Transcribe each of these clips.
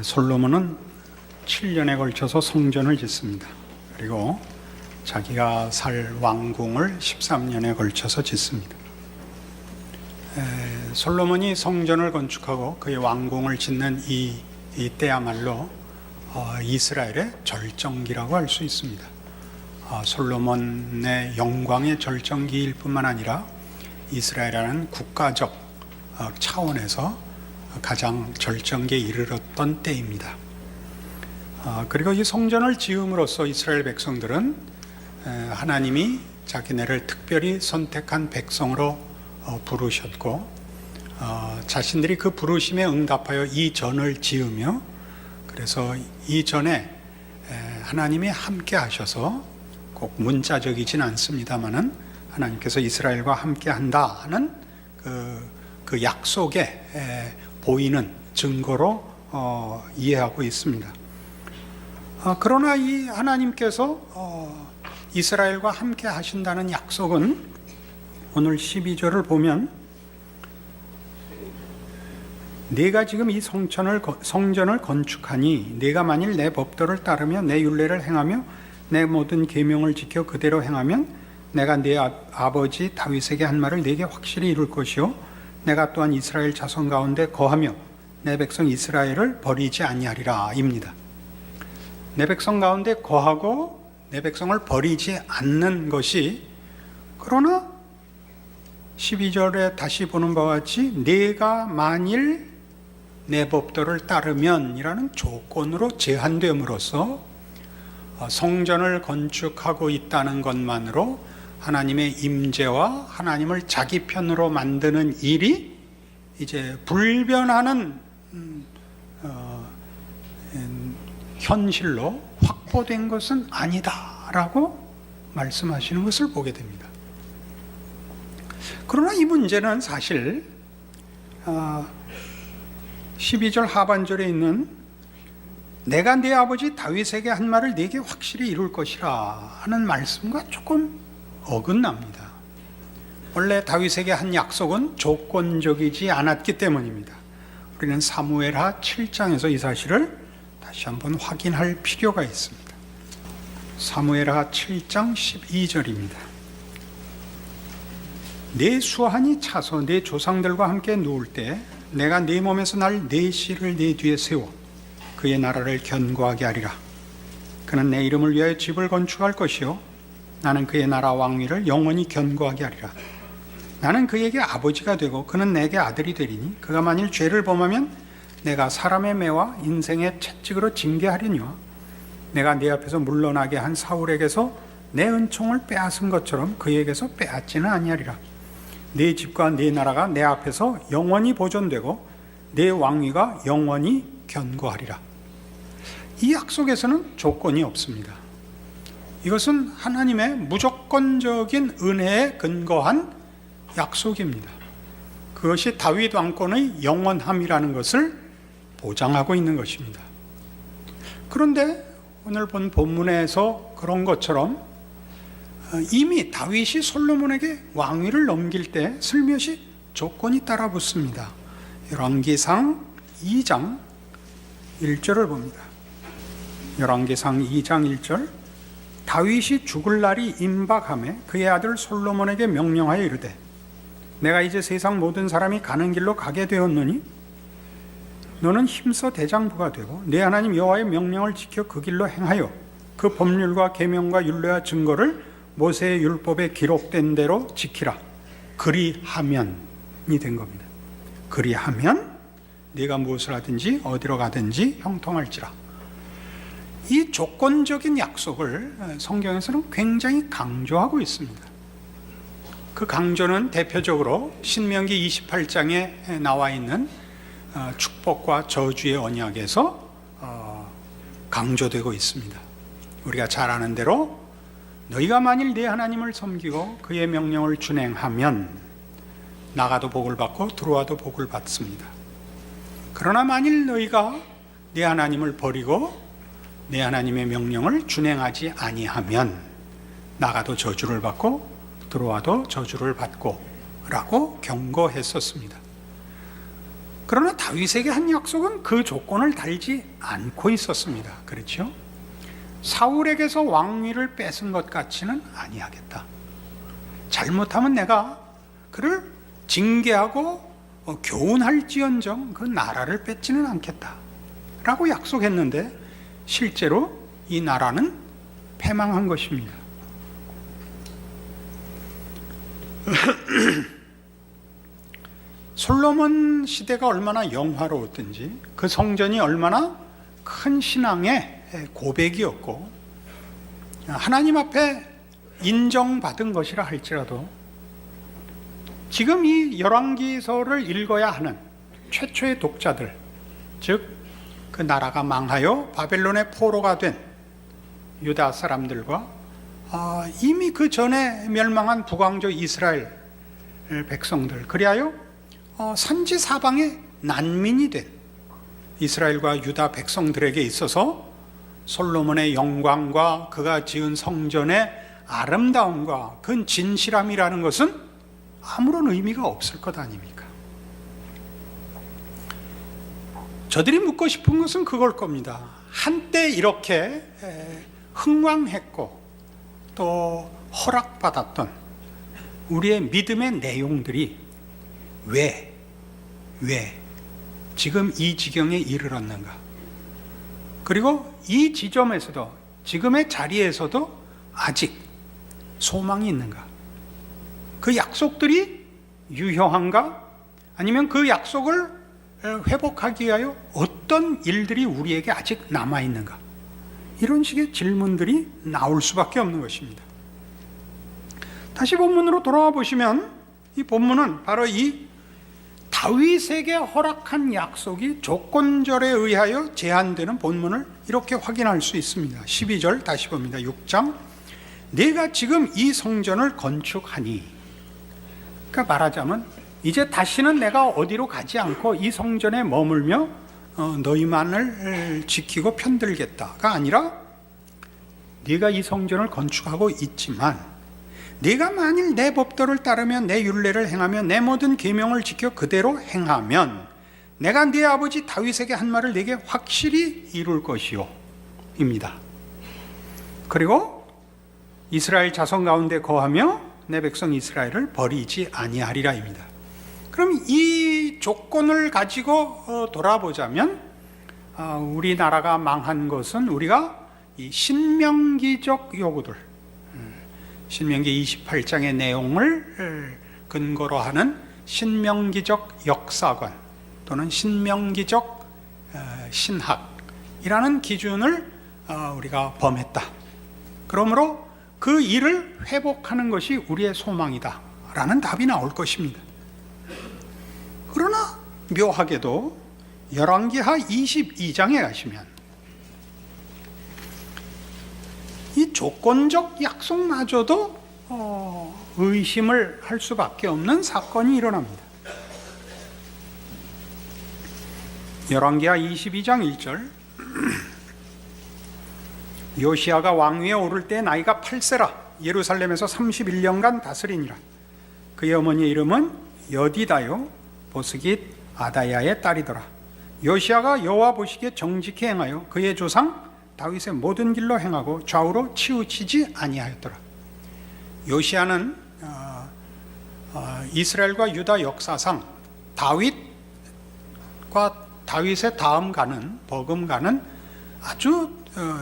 솔로몬은 7년에 걸쳐서 성전을 짓습니다. 그리고 자기가 살 왕궁을 13년에 걸쳐서 짓습니다. 솔로몬이 성전을 건축하고 그의 왕궁을 짓는 이때야말로 이스라엘의 절정기라고 할 수 있습니다. 솔로몬의 영광의 절정기일 뿐만 아니라 이스라엘이라는 국가적 차원에서 가장 절정기에 이르렀던 때입니다. 그리고 이 성전을 지음으로써 이스라엘 백성들은 하나님이 자기네를 특별히 선택한 백성으로 부르셨고, 자신들이 그 부르심에 응답하여 이 전을 지으며, 그래서 이 전에 하나님이 함께 하셔서 꼭 문자적이진 않습니다만은 하나님께서 이스라엘과 함께 한다 하는 그 약속에 보이는 증거로 이해하고 있습니다. 그러나 이 하나님께서 이스라엘과 함께 하신다는 약속은 오늘 12절을 보면, 내가 지금 이 성전을 건축하니 내가 만일 내 법도를 따르며 내 율례를 행하며 내 모든 계명을 지켜 그대로 행하면 내가 내 아버지 다윗에게 한 말을 내게 확실히 이룰 것이요 내가 또한 이스라엘 자손 가운데 거하며 내 백성 이스라엘을 버리지 아니하리라 입니다. 내 백성 가운데 거하고 내 백성을 버리지 않는 것이, 그러나 12절에 다시 보는 바와 같이 내가 만일 내 법도를 따르면 이라는 조건으로 제한됨으로써 성전을 건축하고 있다는 것만으로 하나님의 임재와 하나님을 자기 편으로 만드는 일이 이제 불변하는 현실로 확보된 것은 아니다라고 말씀하시는 것을 보게 됩니다. 그러나 이 문제는 사실 12절 하반절에 있는 내가 내 아버지 다윗에게 한 말을 내게 확실히 이룰 것이라 하는 말씀과 조금 어긋납니다. 원래 다윗에게 한 약속은 조건적이지 않았기 때문입니다. 우리는 사무엘하 7장에서 이 사실을 다시 한번 확인할 필요가 있습니다. 사무엘하 7장 12절입니다. 내 수하니 차서 내 조상들과 함께 누울 때 내가 네 몸에서 날 네 씨를 네 뒤에 세워 그의 나라를 견고하게 하리라. 그는 내 이름을 위하여 집을 건축할 것이요 나는 그의 나라 왕위를 영원히 견고하게 하리라. 나는 그에게 아버지가 되고 그는 내게 아들이 되리니 그가 만일 죄를 범하면 내가 사람의 매와 인생의 채찍으로 징계하리니와 내가 네 앞에서 물러나게 한 사울에게서 내 은총을 빼앗은 것처럼 그에게서 빼앗지는 아니하리라. 네 집과 네 나라가 내 앞에서 영원히 보존되고 네 왕위가 영원히 견고하리라. 이 약속에서는 조건이 없습니다. 이것은 하나님의 무조건적인 은혜에 근거한 약속입니다. 그것이 다윗 왕권의 영원함이라는 것을 보장하고 있는 것입니다. 그런데 오늘 본 본문에서 그런 것처럼 이미 다윗이 솔로몬에게 왕위를 넘길 때 슬며시 조건이 따라 붙습니다. 열왕기상 2장 1절을 봅니다. 열왕기상 2장 1절, 다윗이 죽을 날이 임박하매 그의 아들 솔로몬에게 명령하여 이르되 내가 이제 세상 모든 사람이 가는 길로 가게 되었노니 너는 힘써 대장부가 되고 내 하나님 여호와의 명령을 지켜 그 길로 행하여 그 법률과 계명과 율례와 증거를 모세의 율법에 기록된 대로 지키라. 그리하면이 된 겁니다. 그리하면 네가 무엇을 하든지 어디로 가든지 형통할지라. 이 조건적인 약속을 성경에서는 굉장히 강조하고 있습니다. 그 강조는 대표적으로 신명기 28장에 나와 있는 축복과 저주의 언약에서 강조되고 있습니다. 우리가 잘 아는 대로 너희가 만일 네 하나님을 섬기고 그의 명령을 준행하면 나가도 복을 받고 들어와도 복을 받습니다. 그러나 만일 너희가 네 하나님을 버리고 네 하나님의 명령을 준행하지 아니하면 나가도 저주를 받고 들어와도 저주를 받고 라고 경고했었습니다. 그러나 다윗에게 한 약속은 그 조건을 달지 않고 있었습니다. 그렇죠? 사울에게서 왕위를 뺏은 것 같이는 아니하겠다. 잘못하면 내가 그를 징계하고 교훈할지언정 그 나라를 뺏지는 않겠다 라고 약속했는데 실제로 이 나라는 패망한 것입니다. 솔로몬 시대가 얼마나 영화로웠든지 그 성전이 얼마나 큰 신앙의 고백이었고 하나님 앞에 인정받은 것이라 할지라도 지금 이 열왕기서를 읽어야 하는 최초의 독자들, 즉 그 나라가 망하여 바벨론의 포로가 된 유다 사람들과 이미 그 전에 멸망한 북왕조 이스라엘 백성들, 그리하여 산지 사방의 난민이 된 이스라엘과 유다 백성들에게 있어서 솔로몬의 영광과 그가 지은 성전의 아름다움과 그 진실함이라는 것은 아무런 의미가 없을 것 아닙니까? 저들이 묻고 싶은 것은 그걸 겁니다. 한때 이렇게 흥왕했고 또 허락받았던 우리의 믿음의 내용들이 왜 지금 이 지경에 이르렀는가? 그리고 이 지점에서도 지금의 자리에서도 아직 소망이 있는가? 그 약속들이 유효한가? 아니면 그 약속을 회복하기 위하여 어떤 일들이 우리에게 아직 남아있는가? 이런 식의 질문들이 나올 수밖에 없는 것입니다. 다시 본문으로 돌아와 보시면 이 본문은 바로 이 다윗에게 허락한 약속이 조건절에 의하여 제한되는 본문을 이렇게 확인할 수 있습니다. 12절 다시 봅니다. 6장 내가 지금 이 성전을 건축하니, 그러니까 말하자면 이제 다시는 내가 어디로 가지 않고 이 성전에 머물며 너희만을 지키고 편들겠다가 아니라 네가 이 성전을 건축하고 있지만 네가 만일 내 법도를 따르며 내 율례를 행하며 내 모든 계명을 지켜 그대로 행하면 내가 네 아버지 다윗에게 한 말을 네게 확실히 이룰 것이요 입니다. 그리고 이스라엘 자손 가운데 거하며 내 백성 이스라엘을 버리지 아니하리라입니다. 그럼 이 조건을 가지고 돌아보자면 우리나라가 망한 것은 우리가 이 신명기적 요구들, 신명기 28장의 내용을 근거로 하는 신명기적 역사관 또는 신명기적 신학이라는 기준을 우리가 범했다. 그러므로 그 일을 회복하는 것이 우리의 소망이다 라는 답이 나올 것입니다. 그러나 묘하게도 열왕기하 22장에 가시면 이 조건적 약속마저도 의심을 할 수밖에 없는 사건이 일어납니다. 열왕기하 22장 1절 요시야가 왕위에 오를 때 나이가 8세라 예루살렘에서 31년간 다스리니라. 그의 어머니의 이름은 여디다요 보스깃 아다야의 딸이더라. 요시야가 여호와 보시기에 정직히 행하여 그의 조상 다윗의 모든 길로 행하고 좌우로 치우치지 아니하였더라. 요시야는 이스라엘과 유다 역사상 다윗의 다음 가는 버금가는 아주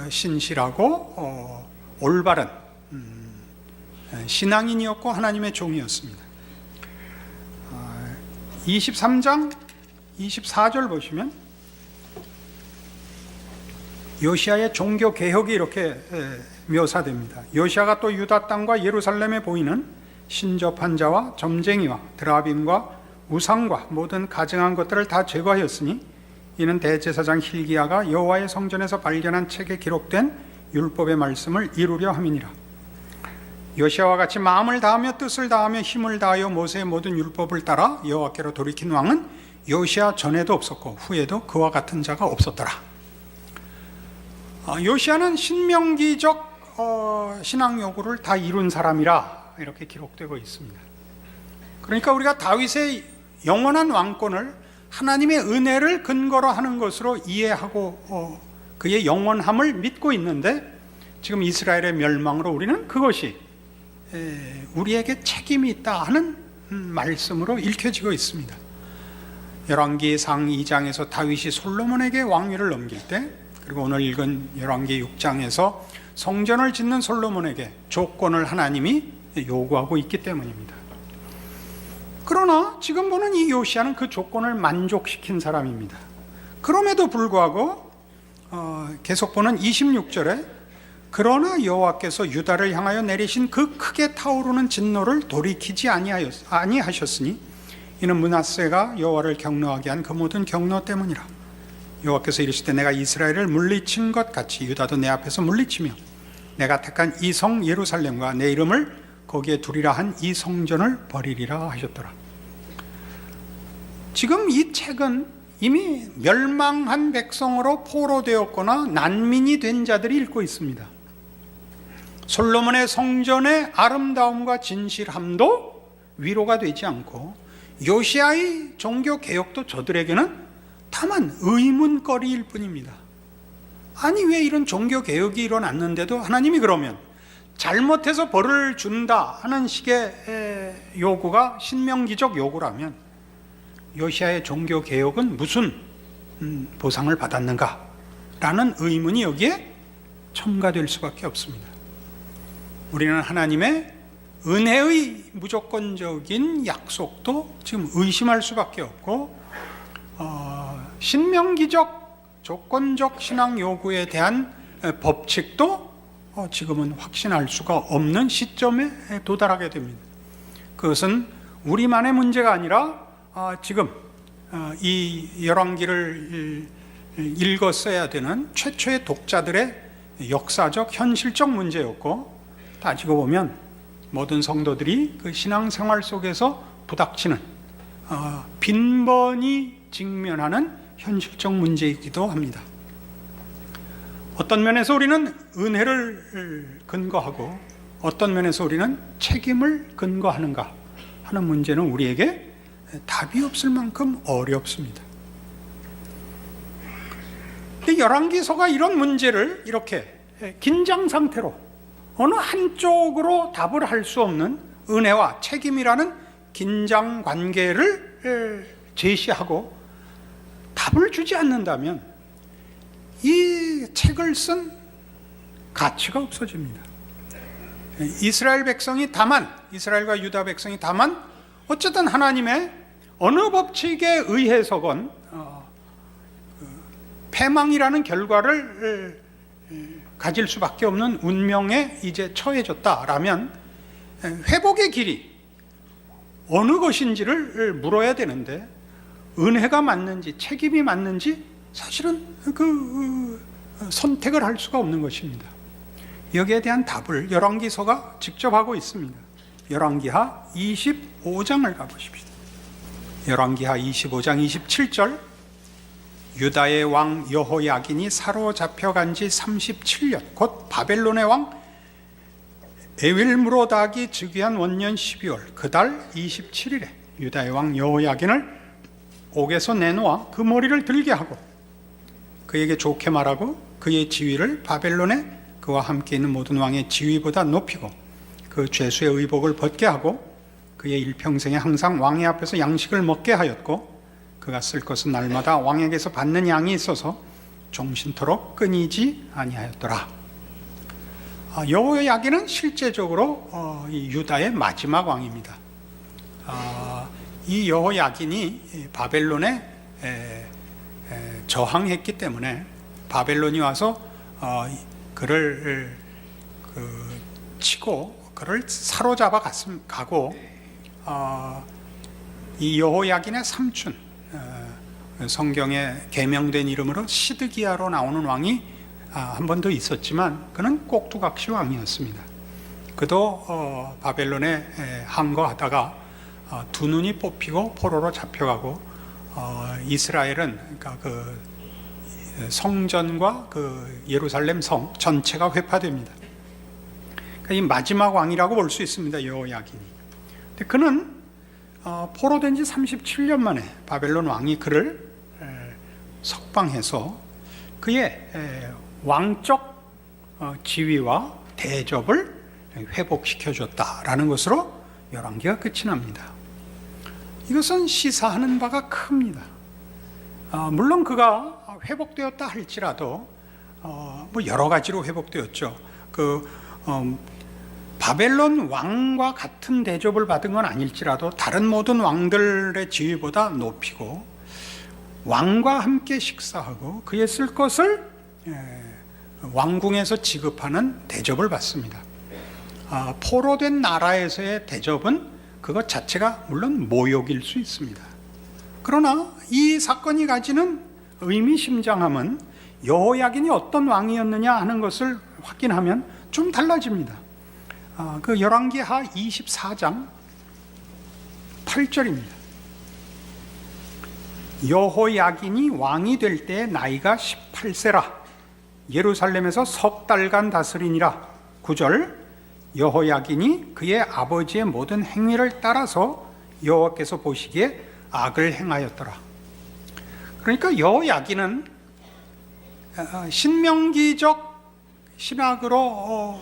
신실하고 올바른 신앙인이었고 하나님의 종이었습니다. 23장 24절 보시면 요시야의 종교 개혁이 이렇게 묘사됩니다. 요시야가 또 유다 땅과 예루살렘에 보이는 신접한 자와 점쟁이와 드라빔과 우상과 모든 가증한 것들을 다 제거하였으니 이는 대제사장 hil기야가 여호와의 성전에서 발견한 책에 기록된 율법의 말씀을 이루려 함이니라. 요시야와 같이 마음을 다하며 뜻을 다하며 힘을 다하여 모세의 모든 율법을 따라 여호와께로 돌이킨 왕은 요시야 전에도 없었고 후에도 그와 같은 자가 없었더라. 요시야는 신명기적 신앙 요구를 다 이룬 사람이라 이렇게 기록되고 있습니다. 그러니까 우리가 다윗의 영원한 왕권을 하나님의 은혜를 근거로 하는 것으로 이해하고 그의 영원함을 믿고 있는데, 지금 이스라엘의 멸망으로 우리는 그것이 우리에게 책임이 있다 하는 말씀으로 읽혀지고 있습니다. 열왕기상 2장에서 다윗이 솔로몬에게 왕위를 넘길 때, 그리고 오늘 읽은 열왕기 6장에서 성전을 짓는 솔로몬에게 조건을 하나님이 요구하고 있기 때문입니다. 그러나 지금 보는 이 요시야는 그 조건을 만족시킨 사람입니다. 그럼에도 불구하고 계속 보는 26절에 그러나 여호와께서 유다를 향하여 내리신 그 크게 타오르는 진노를 돌이키지 아니하셨으니 이는 므낫세가 여호와를 경노하게 한 그 모든 경노 때문이라. 여호와께서 이르시되 내가 이스라엘을 물리친 것 같이 유다도 내 앞에서 물리치며 내가 택한 이 성 예루살렘과 내 이름을 거기에 두리라 한 이 성전을 버리리라 하셨더라. 지금 이 책은 이미 멸망한 백성으로 포로되었거나 난민이 된 자들이 읽고 있습니다. 솔로몬의 성전의 아름다움과 진실함도 위로가 되지 않고 요시야의 종교 개혁도 저들에게는 다만 의문거리일 뿐입니다. 아니, 왜 이런 종교 개혁이 일어났는데도 하나님이 그러면 잘못해서 벌을 준다 하는 식의 요구가 신명기적 요구라면 요시야의 종교 개혁은 무슨 보상을 받았는가 라는 의문이 여기에 첨가될 수밖에 없습니다. 우리는 하나님의 은혜의 무조건적인 약속도 지금 의심할 수밖에 없고, 신명기적 조건적 신앙 요구에 대한 법칙도 지금은 확신할 수가 없는 시점에 도달하게 됩니다. 그것은 우리만의 문제가 아니라 지금 이 열왕기를 읽었어야 되는 최초의 독자들의 역사적 현실적 문제였고, 따지고 보면 모든 성도들이 그 신앙생활 속에서 부닥치는 빈번히 직면하는 현실적 문제이기도 합니다. 어떤 면에서 우리는 은혜를 근거하고 어떤 면에서 우리는 책임을 근거하는가 하는 문제는 우리에게 답이 없을 만큼 어렵습니다. 열왕기서가 이런 문제를 이렇게 긴장 상태로 어느 한쪽으로 답을 할 수 없는 은혜와 책임이라는 긴장 관계를 제시하고 답을 주지 않는다면 이 책을 쓴 가치가 없어집니다. 이스라엘과 유다 백성이 다만 어쨌든 하나님의 어느 법칙에 의해서건 패망이라는 결과를 가질 수밖에 없는 운명에 이제 처해졌다라면 회복의 길이 어느 것인지를 물어야 되는데, 은혜가 맞는지 책임이 맞는지 사실은 그 선택을 할 수가 없는 것입니다. 여기에 대한 답을 열왕기서가 직접 하고 있습니다. 열왕기하 25장을 가보십시오. 열왕기하 25장 27절, 유다의 왕 여호야긴이 사로잡혀간 지 37년 곧 바벨론의 왕 에윌므로닥이 즉위한 원년 12월 그 달 27일에 유다의 왕 여호야긴을 옥에서 내놓아 그 머리를 들게 하고 그에게 좋게 말하고 그의 지위를 바벨론에 그와 함께 있는 모든 왕의 지위보다 높이고 그 죄수의 의복을 벗게 하고 그의 일평생에 항상 왕의 앞에서 양식을 먹게 하였고 그가 쓸 것은 날마다 왕에게서 받는 양이 있어서 종신토록 끊이지 아니하였더라. 여호야긴은 실제적으로 이 유다의 마지막 왕입니다. 이 여호야긴이 바벨론에 저항했기 때문에 바벨론이 와서 그를 치고 그를 사로잡아 가고 이 여호야긴의 삼촌, 성경에 계명된 이름으로 시드기야로 나오는 왕이 한 번 더 있었지만 그는 꼭두각시 왕이었습니다. 그도 바벨론에 항거하다가 두 눈이 뽑히고 포로로 잡혀가고 이스라엘은 그러니까 그 성전과 그 예루살렘 성 전체가 회파됩니다. 그러니까 이 마지막 왕이라고 볼 수 있습니다. 여호야긴이. 근데 그는 포로된 지 37년 만에 바벨론 왕이 그를 석방해서 그의 왕적 지위와 대접을 회복시켜줬다라는 것으로 열왕기가 끝이 납니다. 이것은 시사하는 바가 큽니다. 물론 그가 회복되었다 할지라도 뭐 여러 가지로 회복되었죠. 바벨론 왕과 같은 대접을 받은 건 아닐지라도 다른 모든 왕들의 지위보다 높이고 왕과 함께 식사하고 그의 쓸 것을 왕궁에서 지급하는 대접을 받습니다. 포로된 나라에서의 대접은 그것 자체가 물론 모욕일 수 있습니다. 그러나 이 사건이 가지는 의미심장함은 여호야긴이 어떤 왕이었느냐 하는 것을 확인하면 좀 달라집니다. 그 열왕기하 24장 8절입니다. 여호야긴이 왕이 될 때 나이가 18세라 예루살렘에서 석 달간 다스리니라. 9절 여호야긴이 그의 아버지의 모든 행위를 따라서 여호와께서 보시기에 악을 행하였더라. 그러니까 여호야긴은 신명기적 신학으로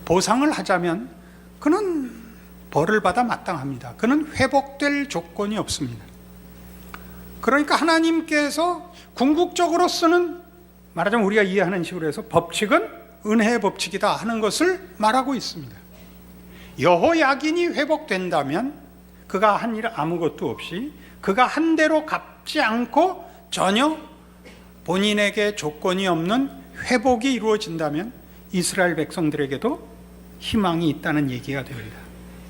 보상을 하자면 그는 벌을 받아 마땅합니다. 그는 회복될 조건이 없습니다. 그러니까 하나님께서 궁극적으로 쓰는, 말하자면 우리가 이해하는 식으로 해서 법칙은 은혜의 법칙이다 하는 것을 말하고 있습니다. 여호야긴이 회복된다면 그가 한 일 아무것도 없이 그가 한 대로 갚지 않고 전혀 본인에게 조건이 없는 회복이 이루어진다면 이스라엘 백성들에게도 희망이 있다는 얘기가 됩니다.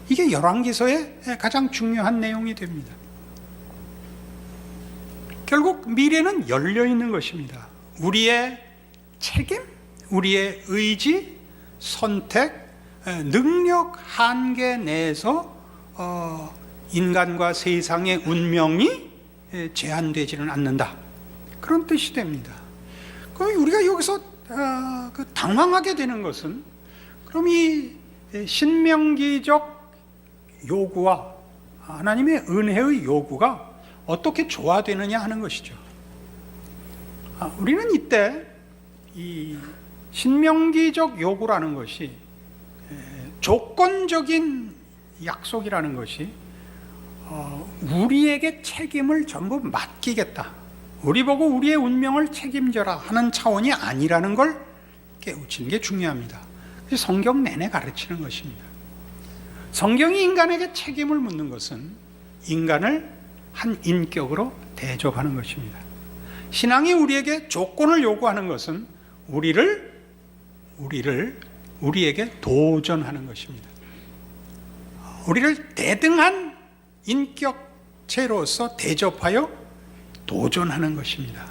이게 열왕기서의 가장 중요한 내용이 됩니다. 결국 미래는 열려 있는 것입니다. 우리의 책임, 우리의 의지, 선택, 능력 한계 내에서 인간과 세상의 운명이 제한되지는 않는다. 그런 뜻이 됩니다. 우리가 여기서 당황하게 되는 것은 그럼 이 신명기적 요구와 하나님의 은혜의 요구가 어떻게 조화되느냐 하는 것이죠. 우리는 이때 이 신명기적 요구라는 것이 조건적인 약속이라는 것이 우리에게 책임을 전부 맡기겠다, 우리 보고 우리의 운명을 책임져라 하는 차원이 아니라는 걸 깨우치는 게 중요합니다. 성경 내내 가르치는 것입니다. 성경이 인간에게 책임을 묻는 것은 인간을 한 인격으로 대접하는 것입니다. 신앙이 우리에게 조건을 요구하는 것은 우리에게 도전하는 것입니다. 우리를 대등한 인격체로서 대접하여 도전하는 것입니다.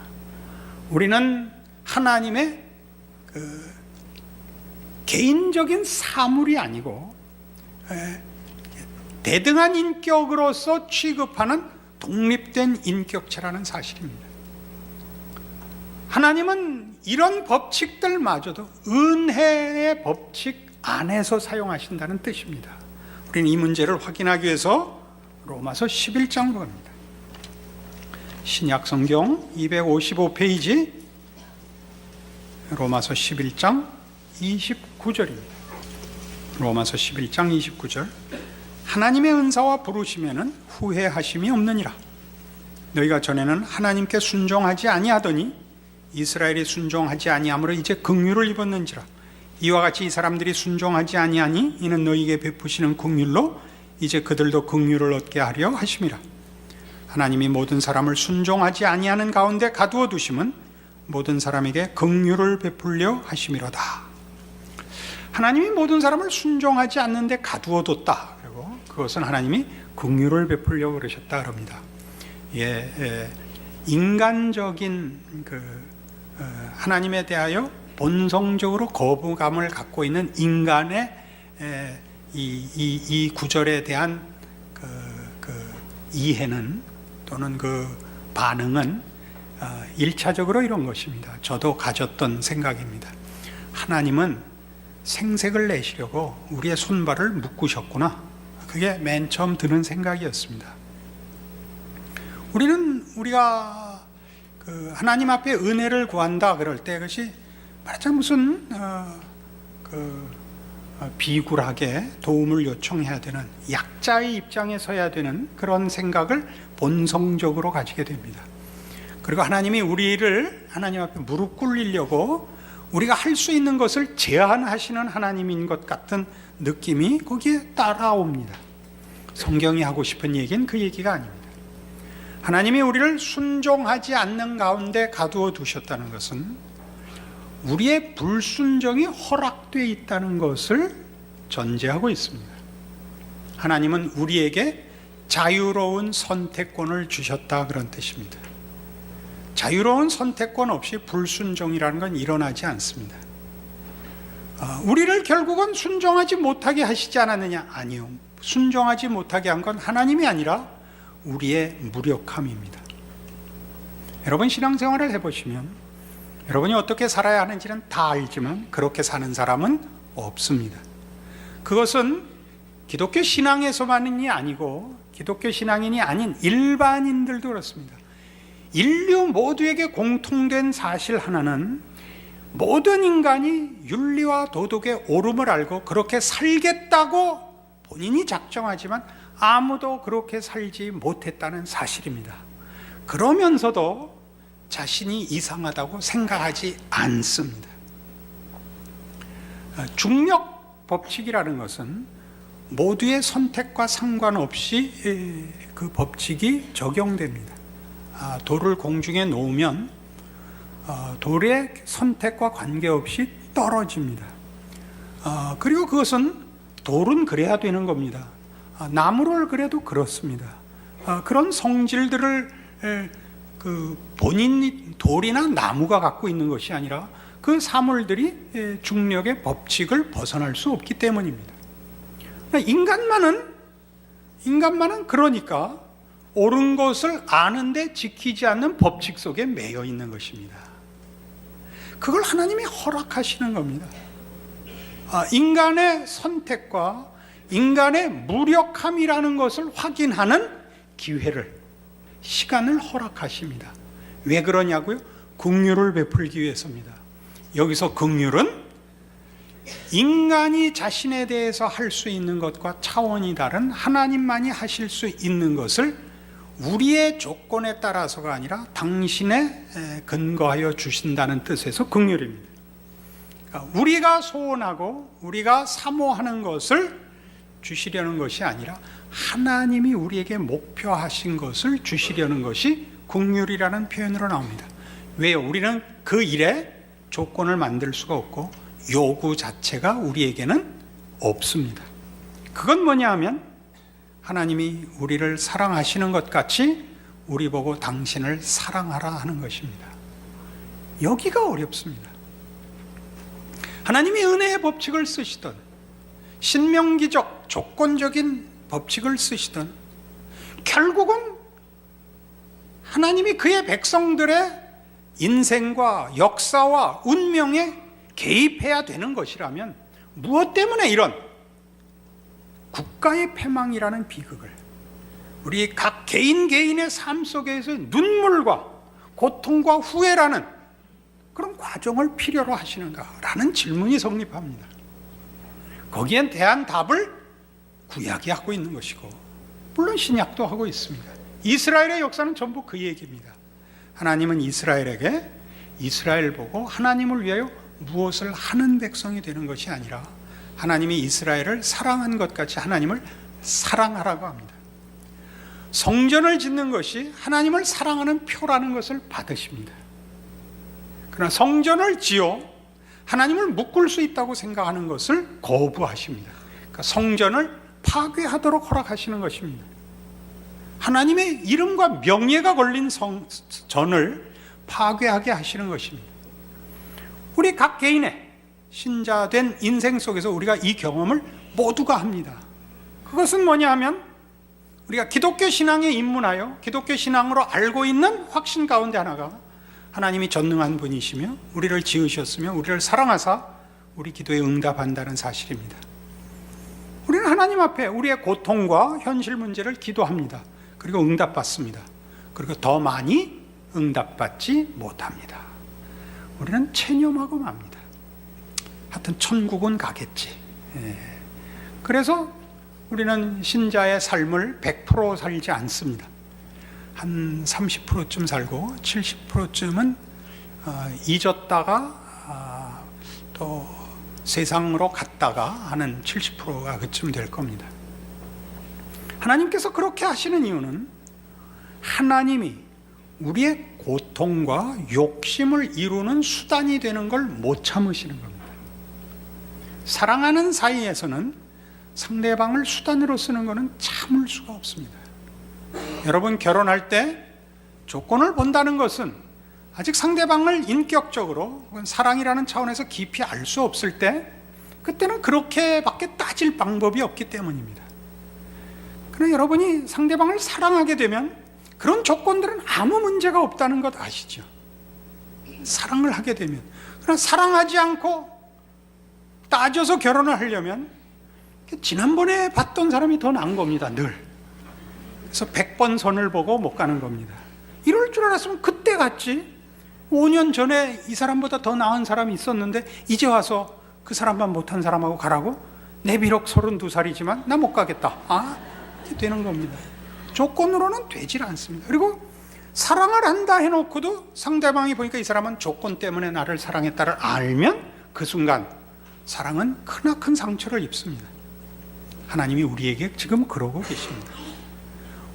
우리는 하나님의 개인적인 사물이 아니고 대등한 인격으로서 취급하는 독립된 인격체라는 사실입니다. 하나님은 이런 법칙들마저도 은혜의 법칙 안에서 사용하신다는 뜻입니다. 우리는 이 문제를 확인하기 위해서 로마서 11장으로 갑니다. 신약성경 255페이지 로마서 11장 29절입니다. 로마서 11장 29절 하나님의 은사와 부르심에는 후회하심이 없느니라. 너희가 전에는 하나님께 순종하지 아니하더니 이스라엘이 순종하지 아니함으로 이제 긍휼을 입었는지라. 이와 같이 이 사람들이 순종하지 아니하니 이는 너희에게 베푸시는 긍휼로 이제 그들도 긍휼을 얻게 하려 하심이라. 하나님이 모든 사람을 순종하지 아니하는 가운데 가두어 두심은 모든 사람에게 긍휼을 베풀려 하심이로다. 하나님이 모든 사람을 순종하지 않는데 가두어 뒀다. 그리고 그것은 하나님이 긍휼을 베풀려 그러셨다 그럽니다. 인간적인 하나님에 대하여 본성적으로 거부감을 갖고 있는 인간의 이 구절에 대한 이해는 또는 반응은 1차적으로 이런 것입니다. 저도 가졌던 생각입니다. 하나님은 생색을 내시려고 우리의 손발을 묶으셨구나. 그게 맨 처음 드는 생각이었습니다. 우리가 하나님 앞에 은혜를 구한다 그럴 때 그것이 말하자면 무슨 비굴하게 도움을 요청해야 되는 약자의 입장에 서야 되는 그런 생각을 본성적으로 가지게 됩니다. 그리고 하나님이 우리를 하나님 앞에 무릎 꿇리려고 우리가 할 수 있는 것을 제한하시는 하나님인 것 같은 느낌이 거기에 따라옵니다. 성경이 하고 싶은 얘기는 그 얘기가 아닙니다. 하나님이 우리를 순종하지 않는 가운데 가두어 두셨다는 것은 우리의 불순종이 허락되어 있다는 것을 전제하고 있습니다. 하나님은 우리에게 자유로운 선택권을 주셨다 그런 뜻입니다. 자유로운 선택권 없이 불순종이라는 건 일어나지 않습니다. 우리를 결국은 순종하지 못하게 하시지 않았느냐? 아니요. 순종하지 못하게 한 건 하나님이 아니라 우리의 무력함입니다. 여러분 신앙생활을 해보시면 여러분이 어떻게 살아야 하는지는 다 알지만 그렇게 사는 사람은 없습니다. 그것은 기독교 신앙에서만이 아니고 기독교 신앙인이 아닌 일반인들도 그렇습니다. 인류 모두에게 공통된 사실 하나는 모든 인간이 윤리와 도덕의 옳음을 알고 그렇게 살겠다고 본인이 작정하지만 아무도 그렇게 살지 못했다는 사실입니다. 그러면서도 자신이 이상하다고 생각하지 않습니다. 중력 법칙이라는 것은 모두의 선택과 상관없이 그 법칙이 적용됩니다. 돌을 공중에 놓으면 돌의 선택과 관계없이 떨어집니다. 그리고 그것은 돌은 그래야 되는 겁니다. 나무를 그래도 그렇습니다. 그런 성질들을 본인 돌이나 나무가 갖고 있는 것이 아니라 그 사물들이 중력의 법칙을 벗어날 수 없기 때문입니다. 인간만은 그러니까 옳은 것을 아는데 지키지 않는 법칙 속에 매여 있는 것입니다. 그걸 하나님이 허락하시는 겁니다. 인간의 선택과 인간의 무력함이라는 것을 확인하는 기회를, 시간을 허락하십니다. 왜 그러냐고요? 긍휼을 베풀기 위해서입니다. 여기서 긍휼은 인간이 자신에 대해서 할 수 있는 것과 차원이 다른 하나님만이 하실 수 있는 것을 우리의 조건에 따라서가 아니라 당신에 근거하여 주신다는 뜻에서 긍휼입니다. 그러니까 우리가 소원하고 우리가 사모하는 것을 주시려는 것이 아니라 하나님이 우리에게 목표하신 것을 주시려는 것이 긍휼이라는 표현으로 나옵니다. 왜요? 우리는 그 일에 조건을 만들 수가 없고 요구 자체가 우리에게는 없습니다. 그건 뭐냐 하면 하나님이 우리를 사랑하시는 것 같이 우리 보고 당신을 사랑하라 하는 것입니다. 여기가 어렵습니다. 하나님이 은혜의 법칙을 쓰시던 신명기적 조건적인 법칙을 쓰시던 결국은 하나님이 그의 백성들의 인생과 역사와 운명에 개입해야 되는 것이라면 무엇 때문에 이런 국가의 패망이라는 비극을 우리 각 개인의 삶 속에서 눈물과 고통과 후회라는 그런 과정을 필요로 하시는가라는 질문이 성립합니다. 거기엔 대한 답을 구약이 하고 있는 것이고 물론 신약도 하고 있습니다. 이스라엘의 역사는 전부 그 얘기입니다. 하나님은 이스라엘에게 이스라엘 보고 하나님을 위하여 무엇을 하는 백성이 되는 것이 아니라 하나님이 이스라엘을 사랑한 것 같이 하나님을 사랑하라고 합니다. 성전을 짓는 것이 하나님을 사랑하는 표라는 것을 받으십니다. 그러나 성전을 지어 하나님을 묶을 수 있다고 생각하는 것을 거부하십니다. 그러니까 성전을 파괴하도록 허락하시는 것입니다. 하나님의 이름과 명예가 걸린 전을 파괴하게 하시는 것입니다. 우리 각 개인의 신자된 인생 속에서 우리가 이 경험을 모두가 합니다. 그것은 뭐냐 하면 우리가 기독교 신앙에 입문하여 기독교 신앙으로 알고 있는 확신 가운데 하나가 하나님이 전능한 분이시며 우리를 지으셨으며 우리를 사랑하사 우리 기도에 응답한다는 사실입니다. 우리는 우리는 하나님 앞에 우리의 고통과 현실 문제를 기도합니다. 그리고 응답받습니다. 그리고 더 많이 응답받지 못합니다. 우리는 체념하고 맙니다. 하여튼 천국은 가겠지. 그래서 우리는 신자의 삶을 100% 살지 않습니다. 한 30%쯤 살고 70%쯤은 잊었다가 또 세상으로 갔다가 하는 70%가 그쯤 될 겁니다. 하나님께서 그렇게 하시는 이유는 하나님이 우리의 고통과 욕심을 이루는 수단이 되는 걸 못 참으시는 겁니다. 사랑하는 사이에서는 상대방을 수단으로 쓰는 것은 참을 수가 없습니다. 여러분, 결혼할 때 조건을 본다는 것은 아직 상대방을 인격적으로 사랑이라는 차원에서 깊이 알 수 없을 때, 그때는 그렇게밖에 따질 방법이 없기 때문입니다. 그러나 여러분이 상대방을 사랑하게 되면 그런 조건들은 아무 문제가 없다는 것 아시죠? 사랑을 하게 되면. 그러나 사랑하지 않고 따져서 결혼을 하려면 지난번에 봤던 사람이 더 나은 겁니다, 늘. 그래서 100번 선을 보고 못 가는 겁니다. 이럴 줄 알았으면 그때 갔지. 5년 전에 이 사람보다 더 나은 사람이 있었는데 이제 와서 그 사람만 못한 사람하고 가라고? 내 비록 32살이지만 나 못 가겠다. 이렇게 되는 겁니다. 조건으로는 되질 않습니다. 그리고 사랑을 한다 해놓고도 상대방이 보니까 이 사람은 조건 때문에 나를 사랑했다를 알면 그 순간 사랑은 크나큰 상처를 입습니다. 하나님이 우리에게 지금 그러고 계십니다.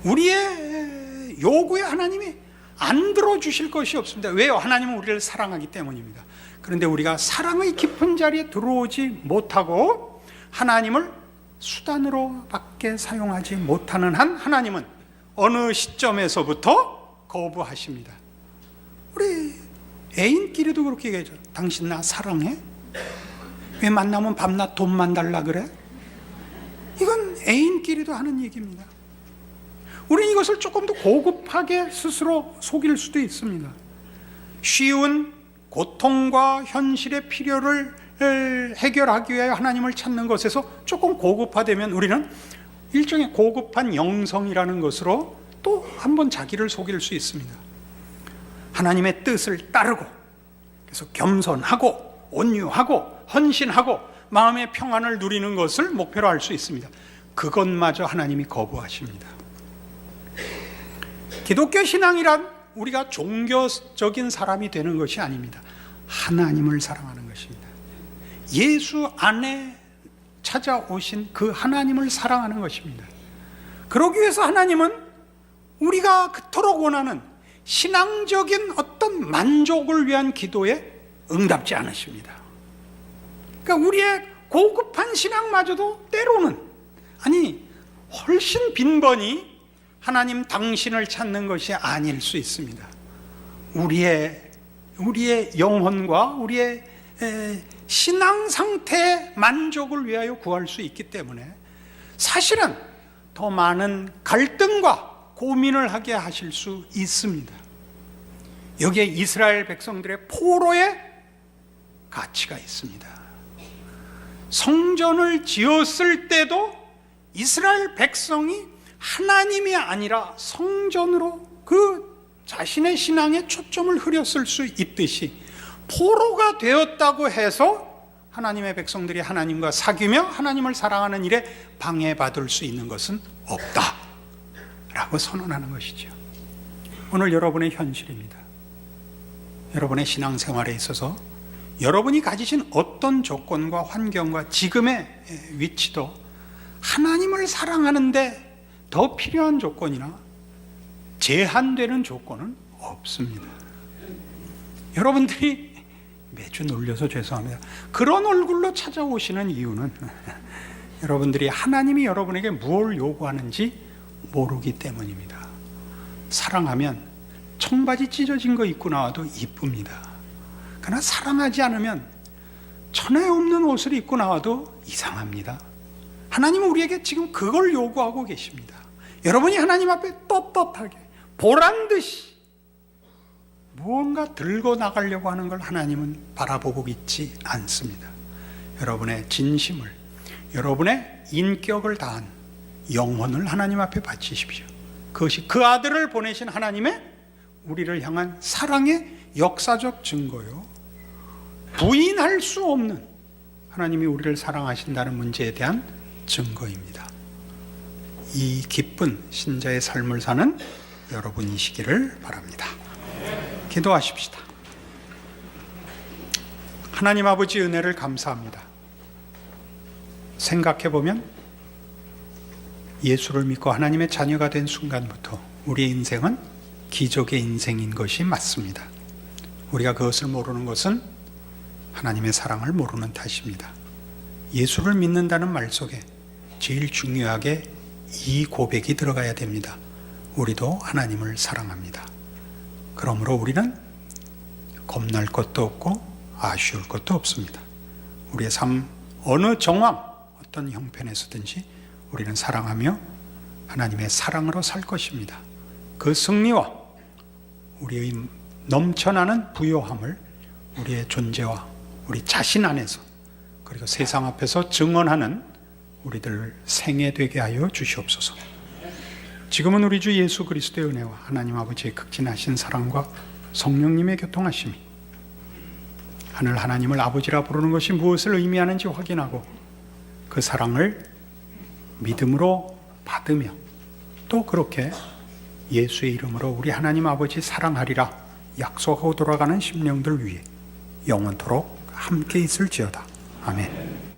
우리의 요구에 하나님이 안 들어주실 것이 없습니다. 왜요? 하나님은 우리를 사랑하기 때문입니다. 그런데 우리가 사랑의 깊은 자리에 들어오지 못하고 하나님을 수단으로 밖에 사용하지 못하는 한 하나님은 어느 시점에서부터 거부하십니다. 우리 애인끼리도 그렇게 얘기하죠. 당신 나 사랑해? 왜 만나면 밤낮 돈만 달라 그래? 이건 애인끼리도 하는 얘기입니다. 우리는 이것을 조금 더 고급하게 스스로 속일 수도 있습니다. 쉬운 고통과 현실의 필요를 해결하기 위해 하나님을 찾는 것에서 조금 고급화되면 우리는 일종의 고급한 영성이라는 것으로 또 한번 자기를 속일 수 있습니다. 하나님의 뜻을 따르고, 그래서 겸손하고 온유하고 헌신하고 마음의 평안을 누리는 것을 목표로 할 수 있습니다. 그것마저 하나님이 거부하십니다. 기독교 신앙이란 우리가 종교적인 사람이 되는 것이 아닙니다. 하나님을 사랑하는 것입니다. 예수 안에 찾아오신 그 하나님을 사랑하는 것입니다. 그러기 위해서 하나님은 우리가 그토록 원하는 신앙적인 어떤 만족을 위한 기도에 응답지 않으십니다. 그러니까 우리의 고급한 신앙마저도 때로는, 아니 훨씬 빈번히 하나님 당신을 찾는 것이 아닐 수 있습니다. 우리의 영혼과 우리의 신앙 상태의 만족을 위하여 구할 수 있기 때문에 사실은 더 많은 갈등과 고민을 하게 하실 수 있습니다. 여기에 이스라엘 백성들의 포로의 가치가 있습니다. 성전을 지었을 때도 이스라엘 백성이 하나님이 아니라 성전으로 그 자신의 신앙에 초점을 흐렸을 수 있듯이 포로가 되었다고 해서 하나님의 백성들이 하나님과 사귀며 하나님을 사랑하는 일에 방해받을 수 있는 것은 없다 라고 선언하는 것이죠. 오늘 여러분의 현실입니다. 여러분의 신앙생활에 있어서 여러분이 가지신 어떤 조건과 환경과 지금의 위치도 하나님을 사랑하는데 더 필요한 조건이나 제한되는 조건은 없습니다. 여러분들이 매주 놀려서 죄송합니다. 그런 얼굴로 찾아오시는 이유는 여러분들이 하나님이 여러분에게 무엇을 요구하는지 모르기 때문입니다. 사랑하면 청바지 찢어진 거 입고 나와도 이쁩니다. 그러나 사랑하지 않으면 천에 없는 옷을 입고 나와도 이상합니다. 하나님은 우리에게 지금 그걸 요구하고 계십니다. 여러분이 하나님 앞에 떳떳하게 보란듯이 무언가 들고 나가려고 하는 걸 하나님은 바라보고 있지 않습니다. 여러분의 진심을, 여러분의 인격을 다한 영혼을 하나님 앞에 바치십시오. 그것이 그 아들을 보내신 하나님의 우리를 향한 사랑의 역사적 증거요, 부인할 수 없는 하나님이 우리를 사랑하신다는 문제에 대한 증거입니다. 이 기쁜 신자의 삶을 사는 여러분이시기를 바랍니다. 기도하십시다. 하나님 아버지 은혜를 감사합니다. 생각해보면 예수를 믿고 하나님의 자녀가 된 순간부터 우리의 인생은 기적의 인생인 것이 맞습니다. 우리가 그것을 모르는 것은 하나님의 사랑을 모르는 탓입니다. 예수를 믿는다는 말 속에 제일 중요하게 이 고백이 들어가야 됩니다. 우리도 하나님을 사랑합니다. 그러므로 우리는 겁날 것도 없고 아쉬울 것도 없습니다. 우리의 삶 어느 정황, 어떤 형편에서든지 우리는 사랑하며 하나님의 사랑으로 살 것입니다. 그 승리와 우리의 넘쳐나는 부요함을 우리의 존재와 우리 자신 안에서, 그리고 세상 앞에서 증언하는 우리들 생애 되게 하여 주시옵소서. 지금은 우리 주 예수 그리스도의 은혜와 하나님 아버지의 극진하신 사랑과 성령님의 교통하심이, 하늘 하나님을 아버지라 부르는 것이 무엇을 의미하는지 확인하고 그 사랑을 믿음으로 받으며 또 그렇게 예수의 이름으로 우리 하나님 아버지 사랑하리라 약속하고 돌아가는 심령들 위해 영원토록 함께 있을지어다. 아멘.